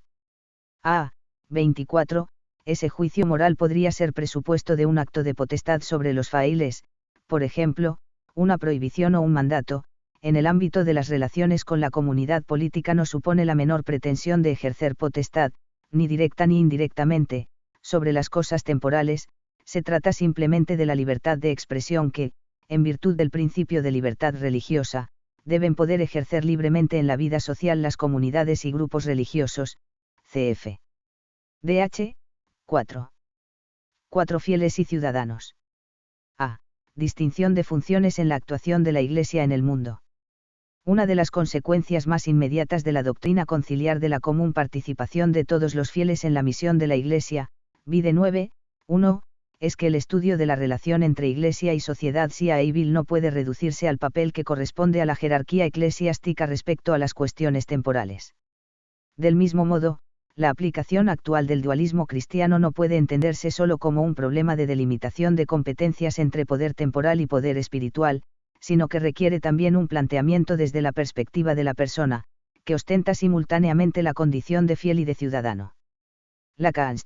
A. 24, ese juicio moral podría ser presupuesto de un acto de potestad sobre los frailes, por ejemplo, una prohibición o un mandato. En el ámbito de las relaciones con la comunidad política no supone la menor pretensión de ejercer potestad, ni directa ni indirectamente, sobre las cosas temporales. Se trata simplemente de la libertad de expresión que, en virtud del principio de libertad religiosa, deben poder ejercer libremente en la vida social las comunidades y grupos religiosos, cf. Dh. 4. 4 fieles y ciudadanos. A. Distinción de funciones en la actuación de la Iglesia en el mundo. Una de las consecuencias más inmediatas de la doctrina conciliar de la común participación de todos los fieles en la misión de la Iglesia, vide 9, 1, es que el estudio de la relación entre Iglesia y sociedad civil no puede reducirse al papel que corresponde a la jerarquía eclesiástica respecto a las cuestiones temporales. Del mismo modo, la aplicación actual del dualismo cristiano no puede entenderse solo como un problema de delimitación de competencias entre poder temporal y poder espiritual, sino que requiere también un planteamiento desde la perspectiva de la persona, que ostenta simultáneamente la condición de fiel y de ciudadano. Lacan,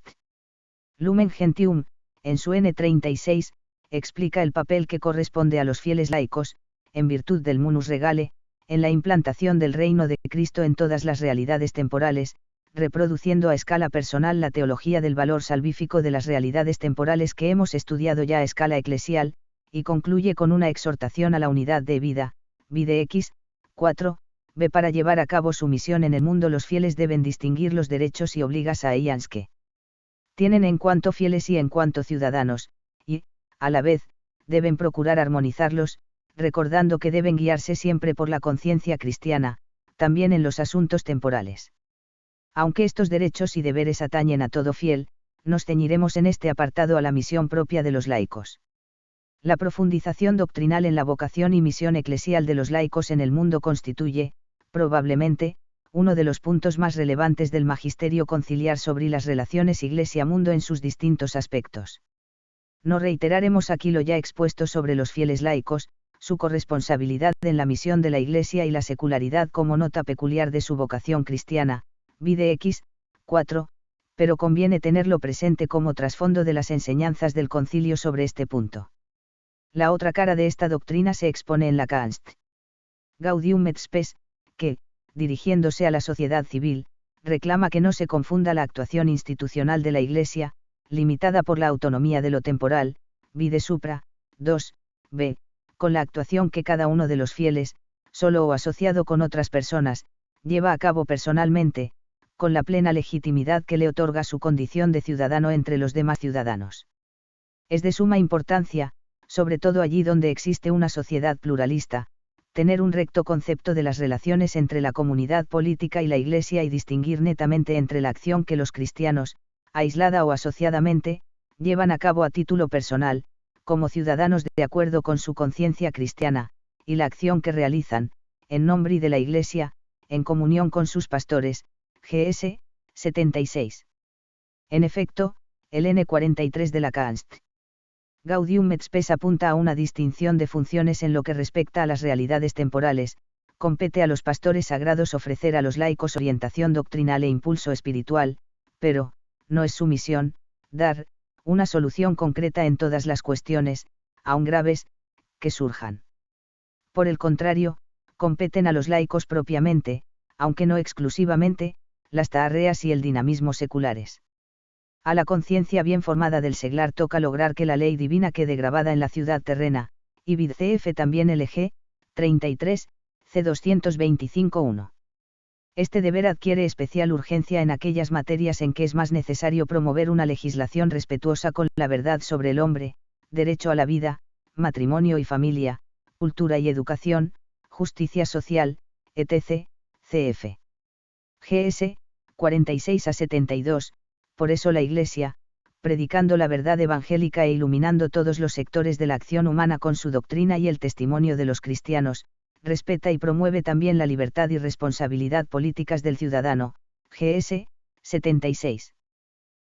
Lumen Gentium, en su N36, explica el papel que corresponde a los fieles laicos, en virtud del munus regale, en la implantación del reino de Cristo en todas las realidades temporales, reproduciendo a escala personal la teología del valor salvífico de las realidades temporales que hemos estudiado ya a escala eclesial, y concluye con una exhortación a la unidad de vida, vide X, 4, b. Para llevar a cabo su misión en el mundo los fieles deben distinguir los derechos y obligaciones que tienen en cuanto fieles y en cuanto ciudadanos, y, a la vez, deben procurar armonizarlos, recordando que deben guiarse siempre por la conciencia cristiana, también en los asuntos temporales. Aunque estos derechos y deberes atañen a todo fiel, nos ceñiremos en este apartado a la misión propia de los laicos. La profundización doctrinal en la vocación y misión eclesial de los laicos en el mundo constituye, probablemente, uno de los puntos más relevantes del magisterio conciliar sobre las relaciones Iglesia-mundo en sus distintos aspectos. No reiteraremos aquí lo ya expuesto sobre los fieles laicos, su corresponsabilidad en la misión de la Iglesia y la secularidad como nota peculiar de su vocación cristiana, vide X, 4, pero conviene tenerlo presente como trasfondo de las enseñanzas del concilio sobre este punto. La otra cara de esta doctrina se expone en Lacan. Gaudium et Spes, que, dirigiéndose a la sociedad civil, reclama que no se confunda la actuación institucional de la Iglesia, limitada por la autonomía de lo temporal, vide supra, 2, b, con la actuación que cada uno de los fieles, solo o asociado con otras personas, lleva a cabo personalmente, con la plena legitimidad que le otorga su condición de ciudadano entre los demás ciudadanos. Es de suma importancia, sobre todo allí donde existe una sociedad pluralista, tener un recto concepto de las relaciones entre la comunidad política y la Iglesia y distinguir netamente entre la acción que los cristianos, aislada o asociadamente, llevan a cabo a título personal, como ciudadanos de acuerdo con su conciencia cristiana, y la acción que realizan, en nombre de la Iglesia, en comunión con sus pastores, GS 76. En efecto, el N43 de Lacan. Gaudium et Spes apunta a una distinción de funciones en lo que respecta a las realidades temporales. Compete a los pastores sagrados ofrecer a los laicos orientación doctrinal e impulso espiritual, pero, no es su misión, dar, una solución concreta en todas las cuestiones, aun graves, que surjan. Por el contrario, competen a los laicos propiamente, aunque no exclusivamente, las tareas y el dinamismo seculares. A la conciencia bien formada del seglar toca lograr que la ley divina quede grabada en la ciudad terrena, y vid cf también LG, 33, C 225-1. Este deber adquiere especial urgencia en aquellas materias en que es más necesario promover una legislación respetuosa con la verdad sobre el hombre, derecho a la vida, matrimonio y familia, cultura y educación, justicia social, etc., cf. GS, 46 a 72, por eso la Iglesia, predicando la verdad evangélica e iluminando todos los sectores de la acción humana con su doctrina y el testimonio de los cristianos, respeta y promueve también la libertad y responsabilidad políticas del ciudadano, GS, 76.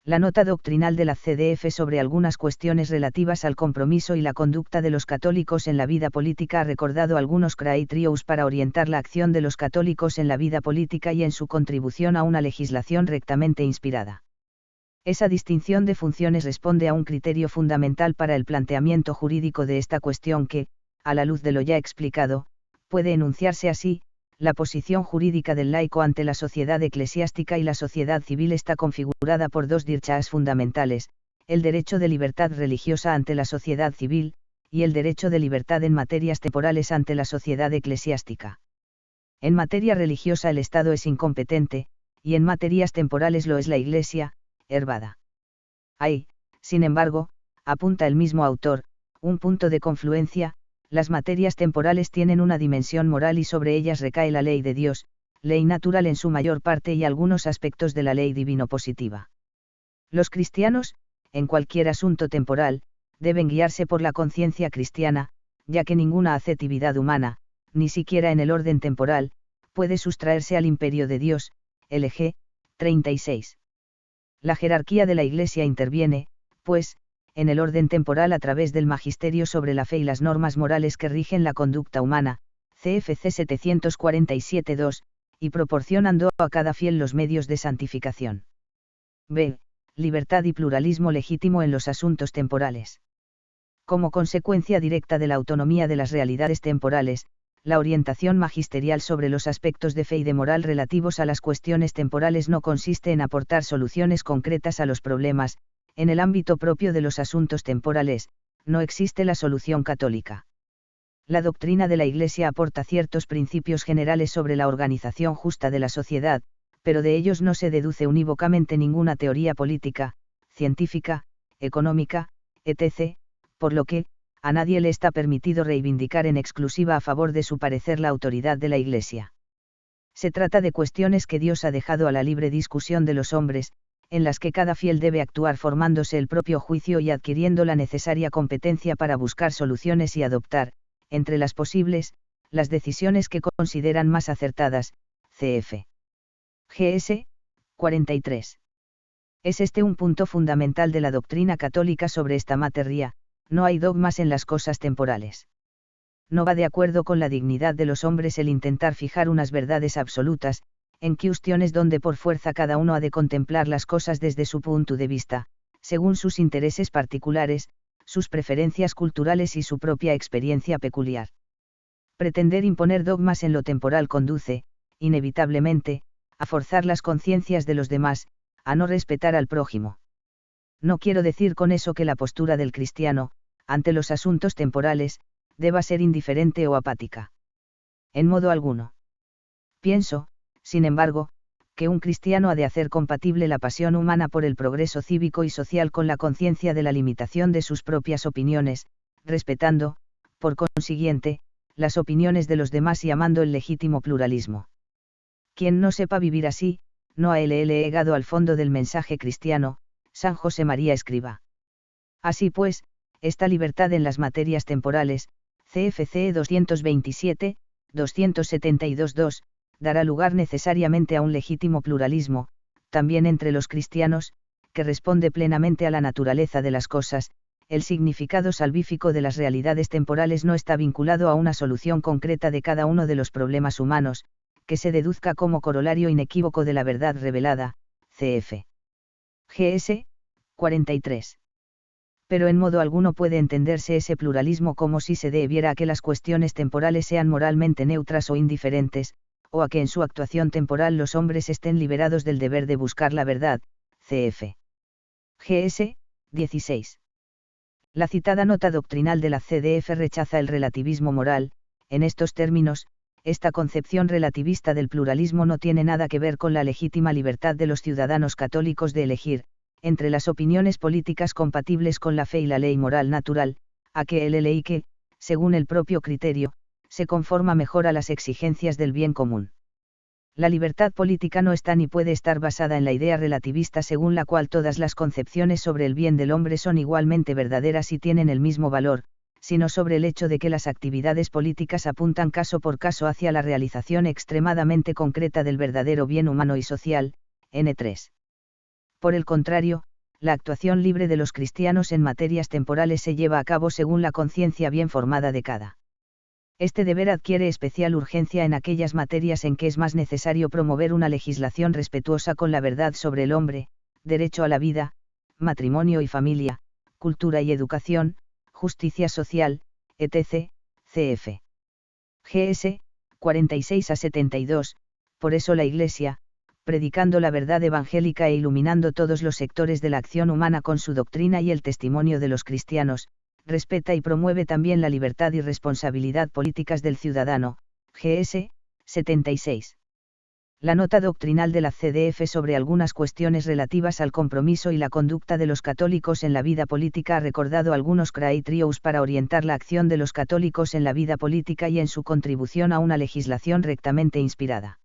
La nota doctrinal de la CDF sobre algunas cuestiones relativas al compromiso y la conducta de los católicos en la vida política ha recordado algunos criterios para orientar la acción de los católicos en la vida política y en su contribución a una legislación rectamente inspirada. Esa distinción de funciones responde a un criterio fundamental para el planteamiento jurídico de esta cuestión que, a la luz de lo ya explicado, puede enunciarse así: la posición jurídica del laico ante la sociedad eclesiástica y la sociedad civil está configurada por dos derechos fundamentales, el derecho de libertad religiosa ante la sociedad civil, y el derecho de libertad en materias temporales ante la sociedad eclesiástica. En materia religiosa el Estado es incompetente, y en materias temporales lo es la Iglesia, Hervada. Hay, sin embargo, apunta el mismo autor, un punto de confluencia: las materias temporales tienen una dimensión moral y sobre ellas recae la ley de Dios, ley natural en su mayor parte y algunos aspectos de la ley divino-positiva. Los cristianos, en cualquier asunto temporal, deben guiarse por la conciencia cristiana, ya que ninguna actividad humana, ni siquiera en el orden temporal, puede sustraerse al imperio de Dios, LG, 36. La jerarquía de la Iglesia interviene, pues, en el orden temporal a través del magisterio sobre la fe y las normas morales que rigen la conducta humana, CFC 747-2, y proporcionando a cada fiel los medios de santificación. B. Libertad y pluralismo legítimo en los asuntos temporales. Como consecuencia directa de la autonomía de las realidades temporales, la orientación magisterial sobre los aspectos de fe y de moral relativos a las cuestiones temporales no consiste en aportar soluciones concretas a los problemas. En el ámbito propio de los asuntos temporales, no existe la solución católica. La doctrina de la Iglesia aporta ciertos principios generales sobre la organización justa de la sociedad, pero de ellos no se deduce unívocamente ninguna teoría política, científica, económica, etc., por lo que, a nadie le está permitido reivindicar en exclusiva a favor de su parecer la autoridad de la Iglesia. Se trata de cuestiones que Dios ha dejado a la libre discusión de los hombres, en las que cada fiel debe actuar formándose el propio juicio y adquiriendo la necesaria competencia para buscar soluciones y adoptar, entre las posibles, las decisiones que consideran más acertadas, cf. GS, 43. Es este un punto fundamental de la doctrina católica sobre esta materia: no hay dogmas en las cosas temporales. No va de acuerdo con la dignidad de los hombres el intentar fijar unas verdades absolutas, en cuestiones donde por fuerza cada uno ha de contemplar las cosas desde su punto de vista, según sus intereses particulares, sus preferencias culturales y su propia experiencia peculiar. Pretender imponer dogmas en lo temporal conduce, inevitablemente, a forzar las conciencias de los demás, a no respetar al prójimo. No quiero decir con eso que la postura del cristiano, ante los asuntos temporales, deba ser indiferente o apática. En modo alguno. Pienso, sin embargo, que un cristiano ha de hacer compatible la pasión humana por el progreso cívico y social con la conciencia de la limitación de sus propias opiniones, respetando, por consiguiente, las opiniones de los demás y amando el legítimo pluralismo. Quien no sepa vivir así, no ha llegado al fondo del mensaje cristiano, San José María Escriba. Así pues, esta libertad en las materias temporales, CFC 227, 272-2, dará lugar necesariamente a un legítimo pluralismo, también entre los cristianos, que responde plenamente a la naturaleza de las cosas. El significado salvífico de las realidades temporales no está vinculado a una solución concreta de cada uno de los problemas humanos, que se deduzca como corolario inequívoco de la verdad revelada, cf. GS, 43. Pero en modo alguno puede entenderse ese pluralismo como si se debiera a que las cuestiones temporales sean moralmente neutras o indiferentes, o a que en su actuación temporal los hombres estén liberados del deber de buscar la verdad, cf. GS. 16. La citada nota doctrinal de la CDF rechaza el relativismo moral. En estos términos, esta concepción relativista del pluralismo no tiene nada que ver con la legítima libertad de los ciudadanos católicos de elegir, entre las opiniones políticas compatibles con la fe y la ley moral natural, aquel y que, según el propio criterio, se conforma mejor a las exigencias del bien común. La libertad política no está ni puede estar basada en la idea relativista según la cual todas las concepciones sobre el bien del hombre son igualmente verdaderas y tienen el mismo valor, sino sobre el hecho de que las actividades políticas apuntan caso por caso hacia la realización extremadamente concreta del verdadero bien humano y social, N3. Por el contrario, la actuación libre de los cristianos en materias temporales se lleva a cabo según la conciencia bien formada de cada. Este deber adquiere especial urgencia en aquellas materias en que es más necesario promover una legislación respetuosa con la verdad sobre el hombre, derecho a la vida, matrimonio y familia, cultura y educación, justicia social, etc., cf. GS. 46 a 72, por eso la Iglesia, predicando la verdad evangélica e iluminando todos los sectores de la acción humana con su doctrina y el testimonio de los cristianos, respeta y promueve también la libertad y responsabilidad políticas del ciudadano, GS. 76. La nota doctrinal de la CDF sobre algunas cuestiones relativas al compromiso y la conducta de los católicos en la vida política ha recordado algunos criterios para orientar la acción de los católicos en la vida política y en su contribución a una legislación rectamente inspirada.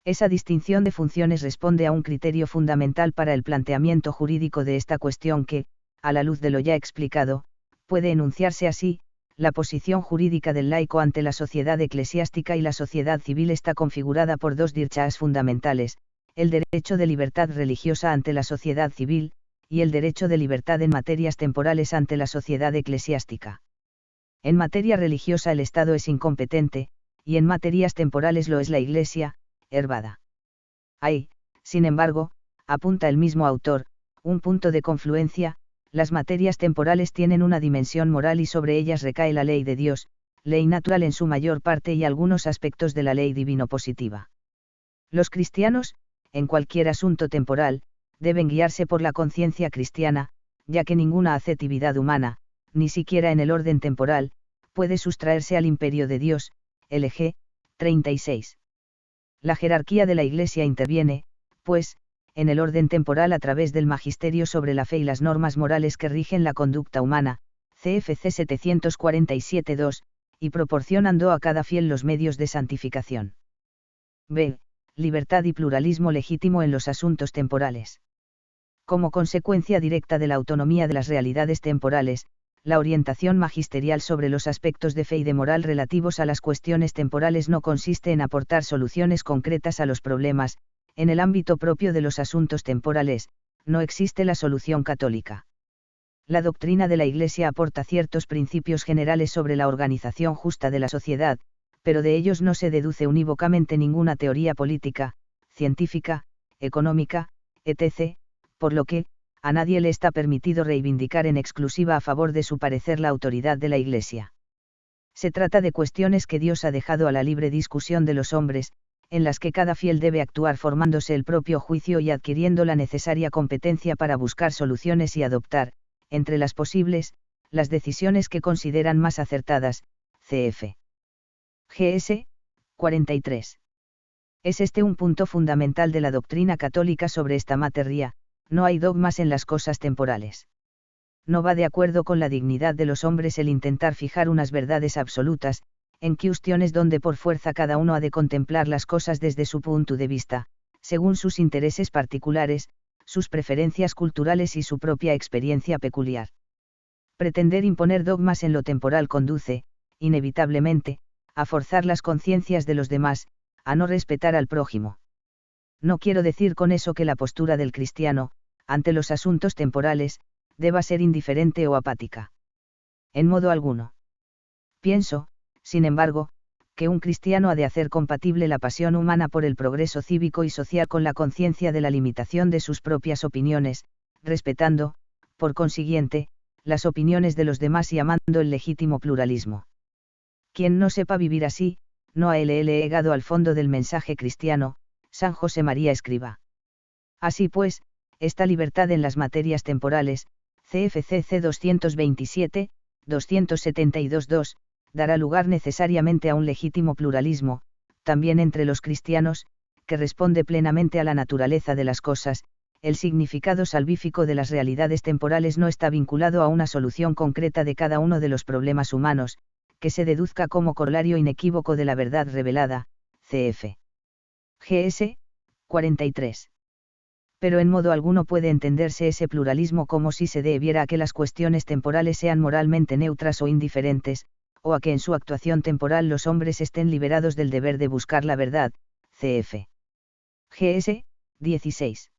Esa distinción de funciones responde a un criterio fundamental para el planteamiento jurídico de esta cuestión que, a la luz de lo ya explicado, puede enunciarse así: la posición jurídica del laico ante la sociedad eclesiástica y la sociedad civil está configurada por dos derechos fundamentales, el derecho de libertad religiosa ante la sociedad civil, y el derecho de libertad en materias temporales ante la sociedad eclesiástica. En materia religiosa el Estado es incompetente, y en materias temporales lo es la Iglesia, Hervada. Hay, sin embargo, apunta el mismo autor, un punto de confluencia: las materias temporales tienen una dimensión moral y sobre ellas recae la ley de Dios, ley natural en su mayor parte y algunos aspectos de la ley divino-positiva. Los cristianos, en cualquier asunto temporal, deben guiarse por la conciencia cristiana, ya que ninguna actividad humana, ni siquiera en el orden temporal, puede sustraerse al imperio de Dios, LG. 36. La jerarquía de la Iglesia interviene, pues, en el orden temporal a través del magisterio sobre la fe y las normas morales que rigen la conducta humana, CFC 747-2, y proporcionando a cada fiel los medios de santificación. B. Libertad y pluralismo legítimo en los asuntos temporales. Como consecuencia directa de la autonomía de las realidades temporales, la orientación magisterial sobre los aspectos de fe y de moral relativos a las cuestiones temporales no consiste en aportar soluciones concretas a los problemas. En el ámbito propio de los asuntos temporales, no existe la solución católica. La doctrina de la Iglesia aporta ciertos principios generales sobre la organización justa de la sociedad, pero de ellos no se deduce unívocamente ninguna teoría política, científica, económica, etc., por lo que, a nadie le está permitido reivindicar en exclusiva a favor de su parecer la autoridad de la Iglesia. Se trata de cuestiones que Dios ha dejado a la libre discusión de los hombres, en las que cada fiel debe actuar formándose el propio juicio y adquiriendo la necesaria competencia para buscar soluciones y adoptar, entre las posibles, las decisiones que consideran más acertadas, cf. GS. 43. Es este un punto fundamental de la doctrina católica sobre esta materia: no hay dogmas en las cosas temporales. No va de acuerdo con la dignidad de los hombres el intentar fijar unas verdades absolutas, en cuestiones donde por fuerza cada uno ha de contemplar las cosas desde su punto de vista, según sus intereses particulares, sus preferencias culturales y su propia experiencia peculiar. Pretender imponer dogmas en lo temporal conduce, inevitablemente, a forzar las conciencias de los demás, a no respetar al prójimo. No quiero decir con eso que la postura del cristiano, ante los asuntos temporales, deba ser indiferente o apática. En modo alguno. Pienso, sin embargo, que un cristiano ha de hacer compatible la pasión humana por el progreso cívico y social con la conciencia de la limitación de sus propias opiniones, respetando, por consiguiente, las opiniones de los demás y amando el legítimo pluralismo. Quien no sepa vivir así, no ha llegado al fondo del mensaje cristiano, San José María Escrivá. Así pues, esta libertad en las materias temporales, CFCC 227, 272-2, dará lugar necesariamente a un legítimo pluralismo, también entre los cristianos, que responde plenamente a la naturaleza de las cosas. El significado salvífico de las realidades temporales no está vinculado a una solución concreta de cada uno de los problemas humanos, que se deduzca como corolario inequívoco de la verdad revelada, cf. GS. 43. Pero en modo alguno puede entenderse ese pluralismo como si se debiera a que las cuestiones temporales sean moralmente neutras o indiferentes, o a que en su actuación temporal los hombres estén liberados del deber de buscar la verdad, cf. GS. 16.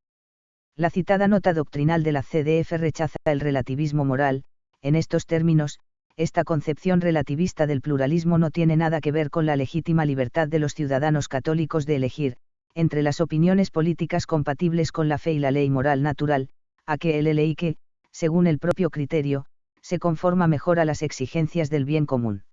La citada nota doctrinal de la CDF rechaza el relativismo moral. En estos términos, esta concepción relativista del pluralismo no tiene nada que ver con la legítima libertad de los ciudadanos católicos de elegir, entre las opiniones políticas compatibles con la fe y la ley moral natural, aquel y que, según el propio criterio, se conforma mejor a las exigencias del bien común.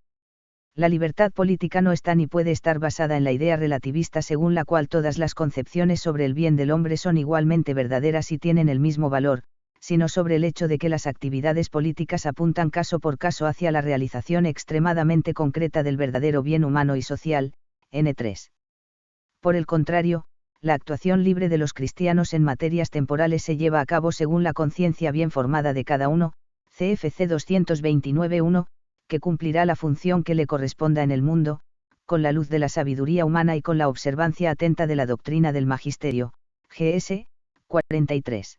La libertad política no está ni puede estar basada en la idea relativista según la cual todas las concepciones sobre el bien del hombre son igualmente verdaderas y tienen el mismo valor, sino sobre el hecho de que las actividades políticas apuntan caso por caso hacia la realización extremadamente concreta del verdadero bien humano y social, N3. Por el contrario, la actuación libre de los cristianos en materias temporales se lleva a cabo según la conciencia bien formada de cada uno, CFC 229-1, que cumplirá la función que le corresponda en el mundo, con la luz de la sabiduría humana y con la observancia atenta de la doctrina del magisterio, GS. 43.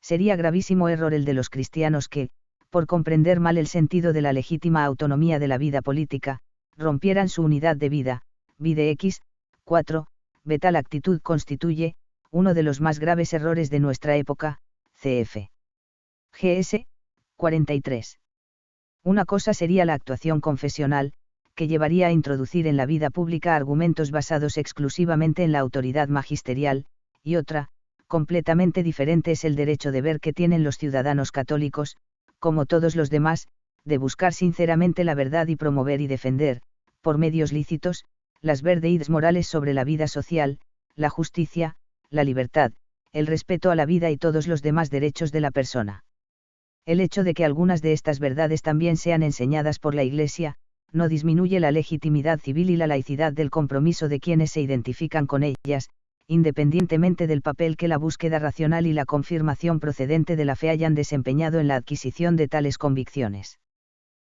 Sería gravísimo error el de los cristianos que, por comprender mal el sentido de la legítima autonomía de la vida política, rompieran su unidad de vida, vide X. 4, tal actitud constituye, uno de los más graves errores de nuestra época, cf. GS. 43. Una cosa sería la actuación confesional, que llevaría a introducir en la vida pública argumentos basados exclusivamente en la autoridad magisterial, y otra, completamente diferente es el derecho de ver que tienen los ciudadanos católicos, como todos los demás, de buscar sinceramente la verdad y promover y defender, por medios lícitos, las verdades morales sobre la vida social, la justicia, la libertad, el respeto a la vida y todos los demás derechos de la persona. El hecho de que algunas de estas verdades también sean enseñadas por la Iglesia, no disminuye la legitimidad civil y la laicidad del compromiso de quienes se identifican con ellas, independientemente del papel que la búsqueda racional y la confirmación procedente de la fe hayan desempeñado en la adquisición de tales convicciones.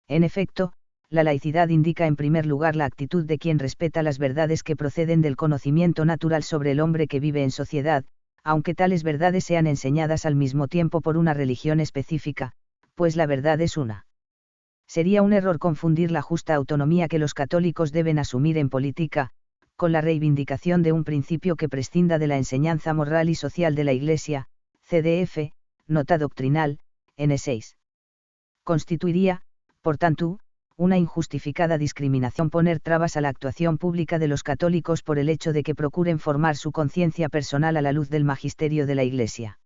En efecto, la laicidad indica en primer lugar la actitud de quien respeta las verdades que proceden del conocimiento natural sobre el hombre que vive en sociedad, aunque tales verdades sean enseñadas al mismo tiempo por una religión específica, pues la verdad es una. Sería un error confundir la justa autonomía que los católicos deben asumir en política, con la reivindicación de un principio que prescinda de la enseñanza moral y social de la Iglesia, CDF, nota doctrinal, N6. Constituiría, por tanto, una injustificada discriminación poner trabas a la actuación pública de los católicos por el hecho de que procuren formar su conciencia personal a la luz del magisterio de la Iglesia.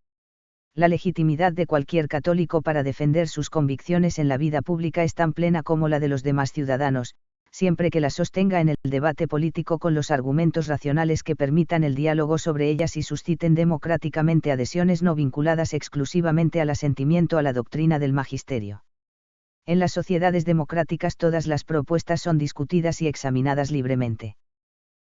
La legitimidad de cualquier católico para defender sus convicciones en la vida pública es tan plena como la de los demás ciudadanos, siempre que las sostenga en el debate político con los argumentos racionales que permitan el diálogo sobre ellas y susciten democráticamente adhesiones no vinculadas exclusivamente al asentimiento a la doctrina del magisterio. En las sociedades democráticas todas las propuestas son discutidas y examinadas libremente.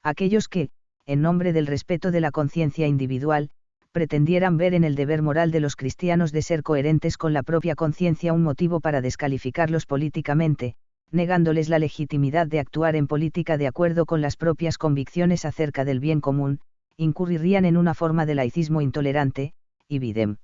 Aquellos que, en nombre del respeto de la conciencia individual, pretendieran ver en el deber moral de los cristianos de ser coherentes con la propia conciencia un motivo para descalificarlos políticamente, negándoles la legitimidad de actuar en política de acuerdo con las propias convicciones acerca del bien común, incurrirían en una forma de laicismo intolerante, y videm.